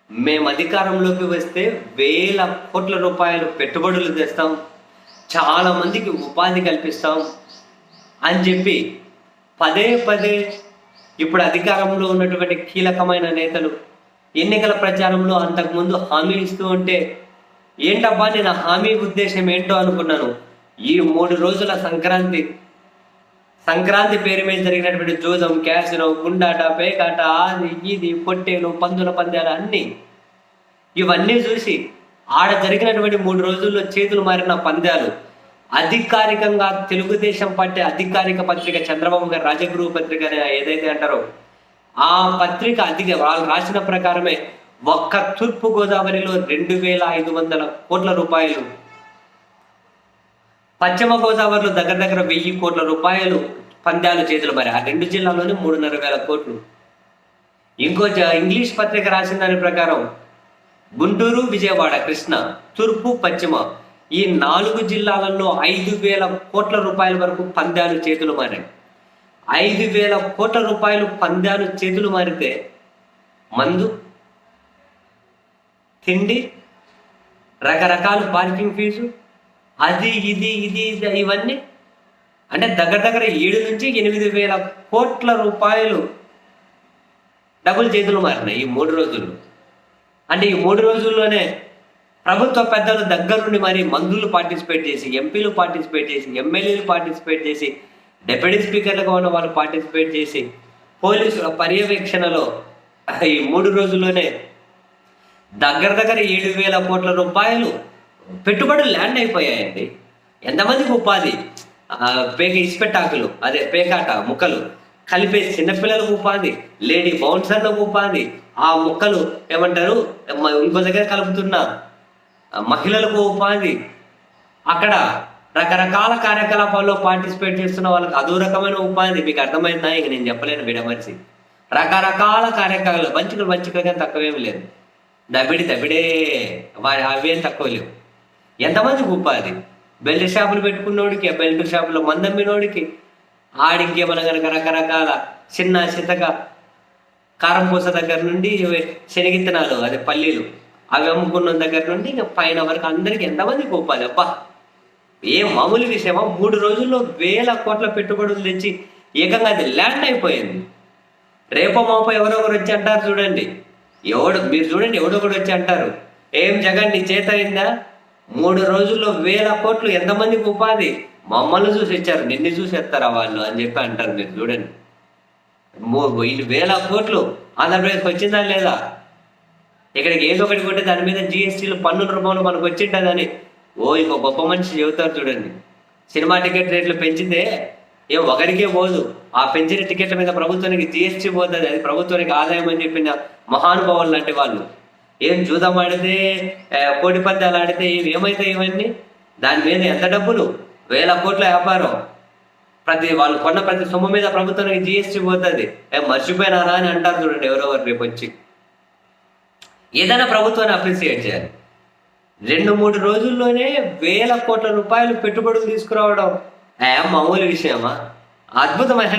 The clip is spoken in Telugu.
మేము అధికారంలోకి వస్తే వేల కోట్ల రూపాయలు పెట్టుబడులు తెస్తాం, చాలా మందికి ఉపాధి కల్పిస్తాం అని చెప్పి పదే పదే ఇప్పుడు అధికారంలో ఉన్నటువంటి కీలకమైన నేతలు ఎన్నికల ప్రచారంలో అంతకుముందు హామీ ఇస్తూ ఉంటే, ఏంటబ్బా నేను హామీ ఉద్దేశం ఏంటో అనుకున్నాను. ఈ 3 రోజుల సంక్రాంతి పేరు మీద జరిగినటువంటి జూదం, క్యాసినో, గుండాట, పేకాట, అది ఇది, పొట్టేలు, పందుల పందాలు అన్నీ, ఇవన్నీ చూసి ఆడ జరిగినటువంటి 3 రోజుల్లో చేతులు మారిన పందాలు అధికారికంగా తెలుగుదేశం పార్టీ అధికారిక పత్రిక చంద్రబాబు గారి రాజగురు పత్రిక ఏదైతే అంటారో ఆ పత్రిక వాళ్ళు రాసిన ప్రకారమే ఒక్క తూర్పు గోదావరిలో 2,500 కోట్ల రూపాయలు, పశ్చిమ గోదావరిలో దగ్గర 1,000 కోట్ల రూపాయలు పందాలు చేతులు మరి. ఆ 2 జిల్లాల్లోనే 3,500 కోట్లు. ఇంకో ఇంగ్లీష్ పత్రిక రాసిన దాని ప్రకారం గుంటూరు, విజయవాడ, కృష్ణ, తూర్పు, పశ్చిమ ఈ 4 జిల్లాలలో 5,000 కోట్ల రూపాయల వరకు పందాలు చేతులు మారాయి. 5,000 కోట్ల రూపాయలు పందాలు చేతులు మారితే మందు, తిండి, రకరకాల పార్కింగ్ ఫీజు, అది ఇది ఇవన్నీ అంటే దగ్గర 7 నుంచి 8,000 కోట్ల రూపాయలు డబ్బులు చేతులు మారినాయి ఈ 3 రోజుల్లో. అంటే ఈ 3 రోజుల్లోనే ప్రభుత్వ పెద్దలు దగ్గర నుండి మరి మంత్రులు పార్టిసిపేట్ చేసి, ఎంపీలు పార్టిసిపేట్ చేసి, ఎమ్మెల్యేలు పార్టిసిపేట్ చేసి, డిప్యూటీ స్పీకర్లుగా ఉన్న వాళ్ళు పార్టిసిపేట్ చేసి, పోలీసుల పర్యవేక్షణలో ఈ 3 రోజుల్లోనే దగ్గర 7,000 కోట్ల రూపాయలు పెట్టుబడులు ల్యాండ్ అయిపోయాయండి. ఎంతమందికి ఉపాధి? ఇస్పెట్టాకులు, అదే పేకాట ముక్కలు కలిపేసి చిన్నపిల్లలకు ఉపాధి, లేడీ బౌన్సర్లకు ఉపాధి, ఆ ముక్కలు ఏమంటారు ఇంకో దగ్గర కలుపుతున్న మహిళలకు ఉపాధి, అక్కడ రకరకాల కార్యకలాపాల్లో పార్టిసిపేట్ చేస్తున్న వాళ్ళకి అదో రకమైన ఉపాధి. మీకు అర్థమైందా? ఇక నేను చెప్పలేను విడమరిచి. రకరకాల కార్యకలాపాలు మంచిగా కానీ తక్కువేం లేదు. దబిడే అవేం తక్కువ లేవు. ఎంతమందికి ఉపాధి? బెల్ట్ షాపులు పెట్టుకున్నోడికి, బెల్ట్ షాపులో మందమ్మినోడికి, ఆడికి ఏమన్నా కనుక రకరకాల చిన్న చితక కారంపూస దగ్గర నుండి శనగిత్తనాలు, అదే పల్లీలు అవి అమ్ముకున్న దగ్గర నుండి ఇక పైన వరకు అందరికి ఎంతమందికి ఉపాధి? అబ్బా ఏం మామూలు విషయమా? 3 రోజుల్లో 1,000 కోట్ల పెట్టుబడులు తెచ్చి ఏకంగా అది ల్యాండ్ అయిపోయింది. రేపో మాపో ఎవరో ఒకరు వచ్చి అంటారు చూడండి, మీరు చూడండి ఎవడో ఒకటి వచ్చి అంటారు, ఏం జగన్ నీ చేత అయిందా? 3 రోజుల్లో 1,000 కోట్లు ఎంతమందికి ఉపాధి? మమ్మల్ని చూసి ఇచ్చారు, నిన్ను చూసి ఎత్తారా వాళ్ళు అని చెప్పి అంటారు. మీరు చూడండి 1,000 కోట్లు ఆంధ్రప్రదేశ్కి వచ్చిందా లేదా? ఇక్కడికి ఏదో ఒకటి కొంటే దాని మీద జిఎస్టీలు పన్నుల రూపంలో మనకు వచ్చింటుందని ఇంకో గొప్ప మనిషి చెబుతారు చూడండి. సినిమా టికెట్ రేట్లు పెంచితే ఒకరికే పోదు, ఆ పెంచిన టికెట్ల మీద ప్రభుత్వానికి జిఎస్టీ పోతుంది, అది ప్రభుత్వానికి ఆదాయం అని చెప్పిన మహానుభావులు లాంటి వాళ్ళు. ఏం జూదం ఆడితే, కోడి పందాలు ఆడితే ఏమవుతాయి ఇవన్నీ? దాని మీద ఎంత డబ్బులు? 1,000 కోట్ల వ్యాపారం. వాళ్ళు కొన్న ప్రతి సొమ్ము మీద ప్రభుత్వానికి జిఎస్టీ పోతుంది. మర్చిపోయినారా అని అంటారు చూడండి ఎవరెవరు రేపు వచ్చి. ఏదైనా ప్రభుత్వాన్ని అప్రిసియేట్ చేయాలి. 2-3 రోజుల్లోనే 1,000 కోట్ల రూపాయలు పెట్టుబడులు తీసుకురావడం మామూలు విషయమా? అద్భుతమైన